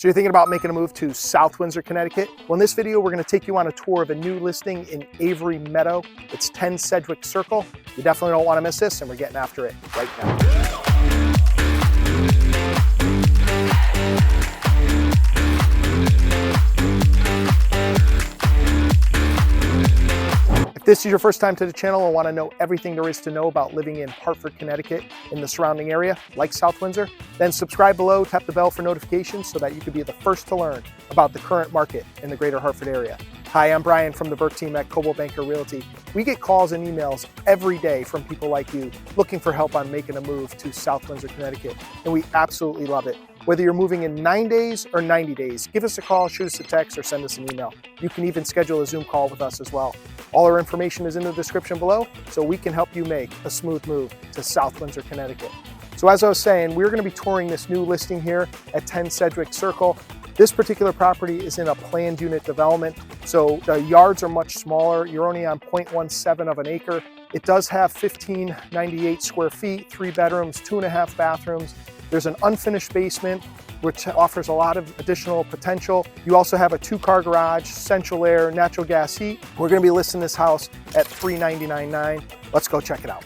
So you're thinking about making a move to South Windsor, Connecticut? Well, in this video, we're going to take you on a tour of a new listing in Avery Meadow. It's 10 Sedgewick Circle. You definitely don't want to miss this, and we're getting after it right now. If this is your first time to the channel and want to know everything there is to know about living in Hartford, Connecticut and the surrounding area, like South Windsor, then subscribe below, tap the bell for notifications so that you can be the first to learn about the current market in the greater Hartford area. Hi, I'm Brian from the Burke team at Coldwell Banker Realty. We get calls and emails every day from people like you looking for help on making a move to South Windsor, Connecticut, and we absolutely love it. Whether you're moving in 9 days or 90 days, give us a call, shoot us a text, or send us an email. You can even schedule a Zoom call with us as well. All our information is in the description below, so we can help you make a smooth move to South Windsor, Connecticut. So as I was saying, we're going to be touring this new listing here at 10 Sedgewick Circle. This particular property is in a planned unit development, so the yards are much smaller. You're only on 0.17 of an acre. It does have 1,598 square feet, 3 bedrooms, 2.5 bathrooms. There's an unfinished basement, which offers a lot of additional potential. You also have a 2-car garage, central air, natural gas heat. We're gonna be listing this house at $399,900. Let's go check it out.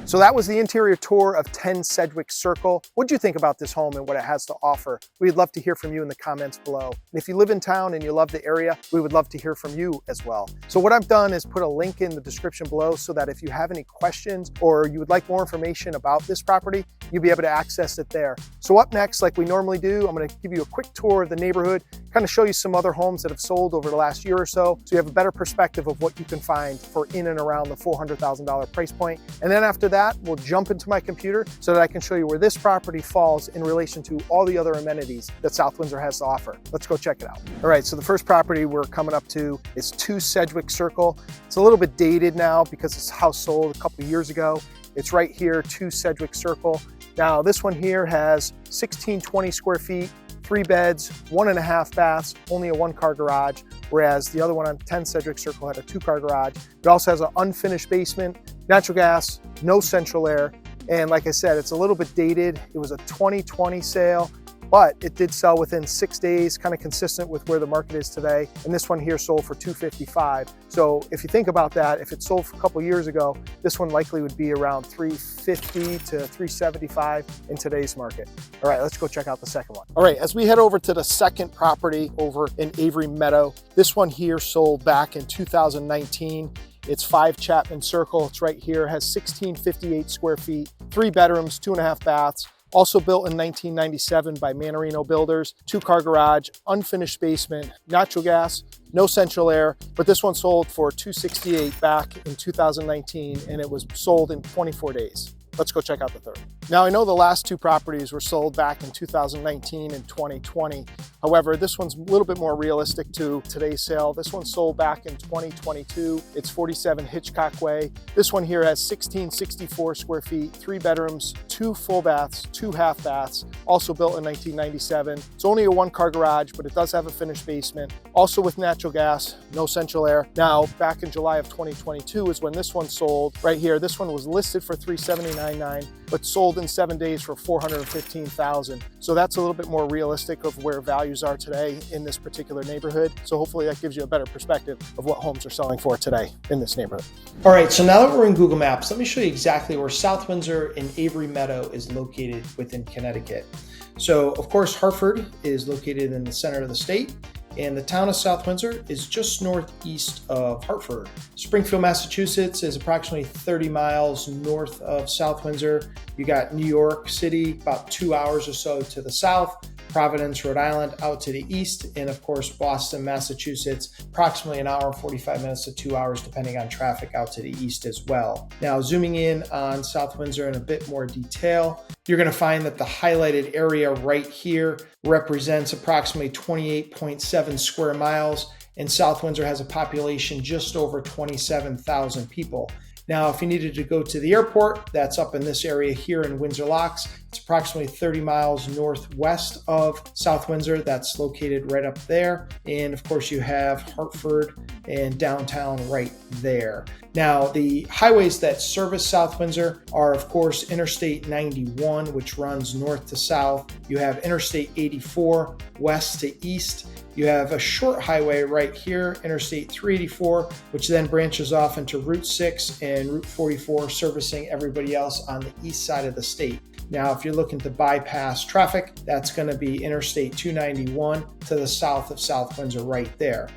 So that was the interior tour of 10 Sedgewick Circle. What'd you think about this home and what it has to offer? We'd love to hear from you in the comments below. And if you live in town and you love the area, we would love to hear from you as well. So what I've done is put a link in the description below so that if you have any questions or you would like more information about this property, you'll be able to access it there. So up next, like we normally do, I'm gonna give you a quick tour of the neighborhood, kind of show you some other homes that have sold over the last year or so you have a better perspective of what you can find for in and around the $400,000 price point. And then after that, we'll jump into my computer so that I can show you where this property falls in relation to all the other amenities that South Windsor has to offer. Let's go check it out. All right, so the first property we're coming up to is 2 Sedgewick Circle. It's a little bit dated now because this house sold a couple of years ago. It's right here, 2 Sedgewick Circle. Now this one here has 1,620 square feet, 3 beds, 1.5 baths, only a 1-car garage, whereas the other one on 10 Sedgewick Circle had a 2-car garage. It also has an unfinished basement, natural gas, no central air, and like I said, it's a little bit dated. It was a 2020 sale, but it did sell within 6 days, kind of consistent with where the market is today. And this one here sold for $255,000. So if you think about that, if it sold a couple years ago, this one likely would be around $350,000 to $375,000 in today's market. All right, let's go check out the second one. All right, as we head over to the second property over in Avery Meadow, this one here sold back in 2019. It's 5 Chapman Circle. It's right here, has 1,658 square feet, 3 bedrooms, 2.5 baths. Also built in 1997 by Manorino Builders, 2-car garage, unfinished basement, natural gas, no central air, but this one sold for $268,000 back in 2019 and it was sold in 24 days. Let's go check out the third. Now, I know the last two properties were sold back in 2019 and 2020. However, this one's a little bit more realistic to today's sale. This one sold back in 2022. It's 47 Hitchcock Way. This one here has 1664 square feet, 3 bedrooms, 2 full baths, 2 half baths, also built in 1997. It's only a 1-car garage, but it does have a finished basement, also with natural gas, no central air. Now, back in July of 2022 is when this one sold. Right here, this one was listed for $379,900, but sold in 7 days for $415,000. So that's a little bit more realistic of where values are today in this particular neighborhood. So hopefully that gives you a better perspective of what homes are selling for today in this neighborhood. All right, so now that we're in Google Maps, let me show you exactly where South Windsor and Avery Meadow is located within Connecticut. So of course, Hartford is located in the center of the state, and the town of South Windsor is just northeast of Hartford. Springfield, Massachusetts is approximately 30 miles north of South Windsor. You got New York City about 2 hours or so to the south, Providence, Rhode Island out to the east, and of course Boston, Massachusetts, approximately 1 hour and 45 minutes to 2 hours depending on traffic out to the east as well. Now zooming in on South Windsor in a bit more detail, you're going to find that the highlighted area right here represents approximately 28.7 square miles, and South Windsor has a population just over 27,000 people. Now, if you needed to go to the airport, that's up in this area here in Windsor Locks. It's approximately 30 miles northwest of South Windsor. That's located right up there. And of course, you have Hartford and downtown right there. Now, the highways that service South Windsor are, of course, Interstate 91, which runs north to south. You have Interstate 84, west to east. You have a short highway right here, Interstate 384, which then branches off into Route 6 and Route 44, servicing everybody else on the east side of the state. Now, if you're looking to bypass traffic, that's going to be Interstate 291 to the south of South Windsor right there.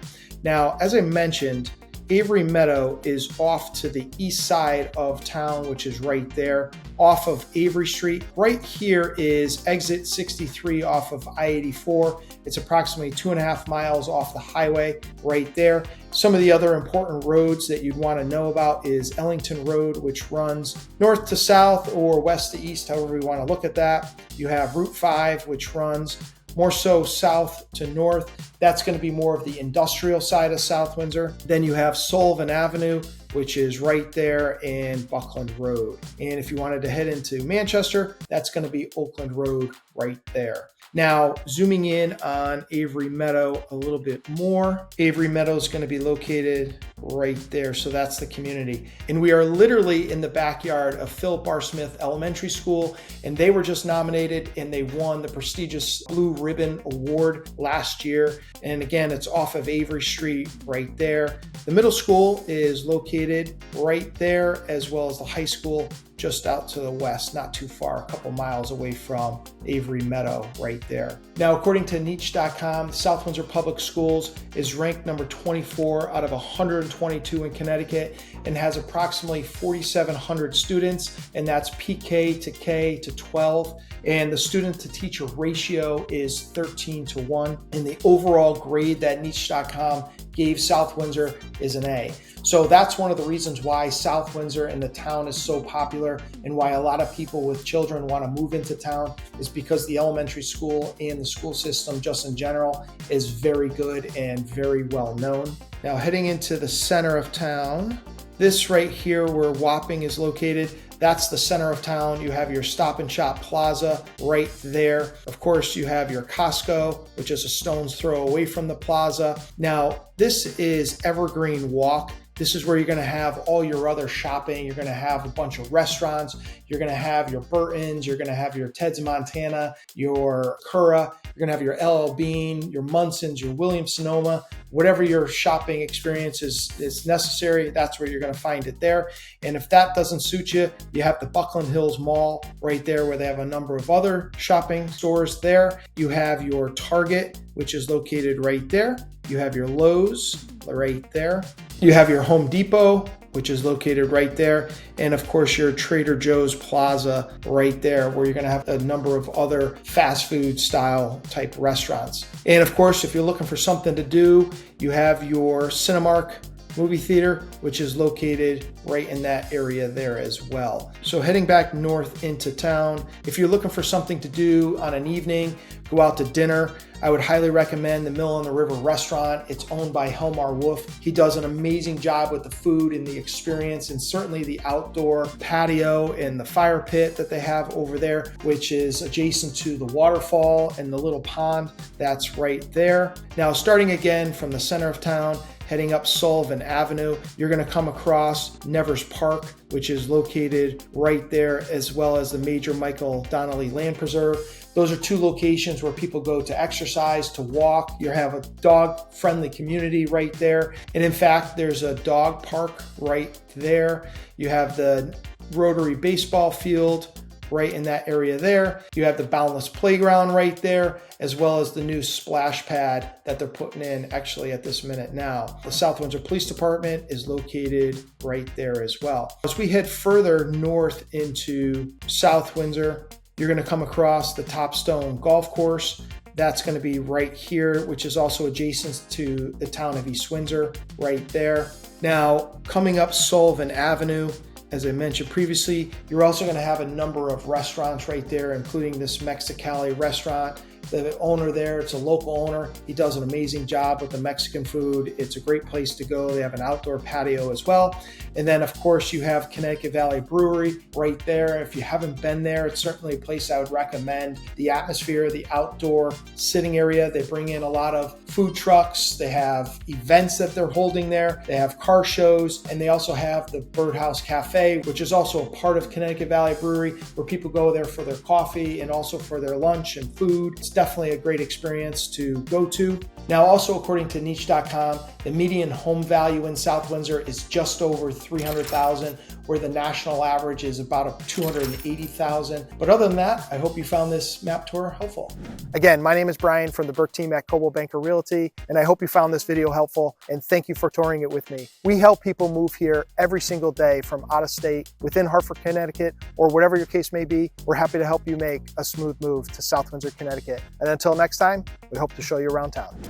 Now, as I mentioned, Avery Meadow is off to the east side of town, which is right there off of Avery Street. Right here is exit 63 off of I-84. It's approximately 2.5 miles off the highway right there. Some of the other important roads that you'd want to know about is Ellington Road, which runs north to south or west to east, however you want to look at that. You have Route 5, which runs more so south to north. That's going to be more of the industrial side of South Windsor. Then you have Sullivan Avenue, which is right there in Buckland Road. And if you wanted to head into Manchester, that's going to be Oakland Road right there. Now, zooming in on Avery Meadow a little bit more, Avery Meadow is going to be located right there. So that's the community. And we are literally in the backyard of Philip R. Smith Elementary School, and they were just nominated and they won the prestigious Blue Ribbon Award last year. And again, it's off of Avery Street right there. The middle school is located right there, as well as the high school just out to the west, not too far, a couple miles away from Avery Meadow right there. Now, according to niche.com, South Windsor Public Schools is ranked number 24 out of 122 in Connecticut and has approximately 4,700 students, and that's PK to K to 12. And the student to teacher ratio is 13:1. And the overall grade that niche.com gave South Windsor is an A. So that's one of the reasons why South Windsor and the town is so popular, and why a lot of people with children want to move into town, is because the elementary school and the school system just in general is very good and very well known. Now, heading into the center of town, this right here where Wapping is located, that's the center of town. You have your Stop and Shop Plaza right there. Of course, you have your Costco, which is a stone's throw away from the plaza. Now, this is Evergreen Walk. This is where you're going to have all your other shopping. You're going to have a bunch of restaurants. You're going to have your Burton's. You're going to have your Ted's Montana, your Cura. You're going to have your LL Bean, your Munson's, your Williams-Sonoma. Whatever your shopping experience is necessary, that's where you're going to find it there. And if that doesn't suit you, you have the Buckland Hills Mall right there, where they have a number of other shopping stores there. You have your Target, which is located right there. You have your Lowe's right there. You have your Home Depot, which is located right there. And of course, your Trader Joe's Plaza right there, where you're going to have a number of other fast food style type restaurants. And of course, if you're looking for something to do, you have your Cinemark movie theater, which is located right in that area there as well. So heading back north into town, if you're looking for something to do on an evening, go out to dinner, I would highly recommend the Mill on the River restaurant. It's owned by Helmar Wolf. He does an amazing job with the food and the experience, and certainly the outdoor patio and the fire pit that they have over there, which is adjacent to the waterfall and the little pond that's right there. Now, starting again from the center of town, heading up Sullivan Avenue, you're going to come across Nevers Park, which is located right there, as well as the Major Michael Donnelly Land Preserve. Those are two locations where people go to exercise, to walk. You have a dog-friendly community right there. And in fact, there's a dog park right there. You have the Rotary baseball field right in that area there. You have the Boundless Playground right there, as well as the new splash pad that they're putting in actually at this minute now. The South Windsor Police Department is located right there as well. As we head further north into South Windsor, you're going to come across the Topstone Golf Course. That's going to be right here, which is also adjacent to the town of East Windsor right there. Now, coming up Sullivan Avenue, as I mentioned previously, you're also going to have a number of restaurants right there, including this Mexicali restaurant. The owner there, it's a local owner. He does an amazing job with the Mexican food. It's a great place to go. They have an outdoor patio as well. And then, of course, you have Connecticut Valley Brewery right there. If you haven't been there, it's certainly a place I would recommend. The atmosphere, the outdoor sitting area, they bring in a lot of food trucks. They have events that they're holding there. They have car shows, and they also have the Birdhouse Cafe, which is also a part of Connecticut Valley Brewery, where people go there for their coffee and also for their lunch and food. It's definitely a great experience to go to. Now, also according to niche.com, the median home value in South Windsor is just over $300,000, where the national average is about $280,000. But other than that, I hope you found this map tour helpful. Again, my name is Brian from the Burke team at Coldwell Banker Realty, and I hope you found this video helpful, and thank you for touring it with me. We help people move here every single day from out of state, within Hartford, Connecticut, or whatever your case may be. We're happy to help you make a smooth move to South Windsor, Connecticut. And until next time, we hope to show you around town.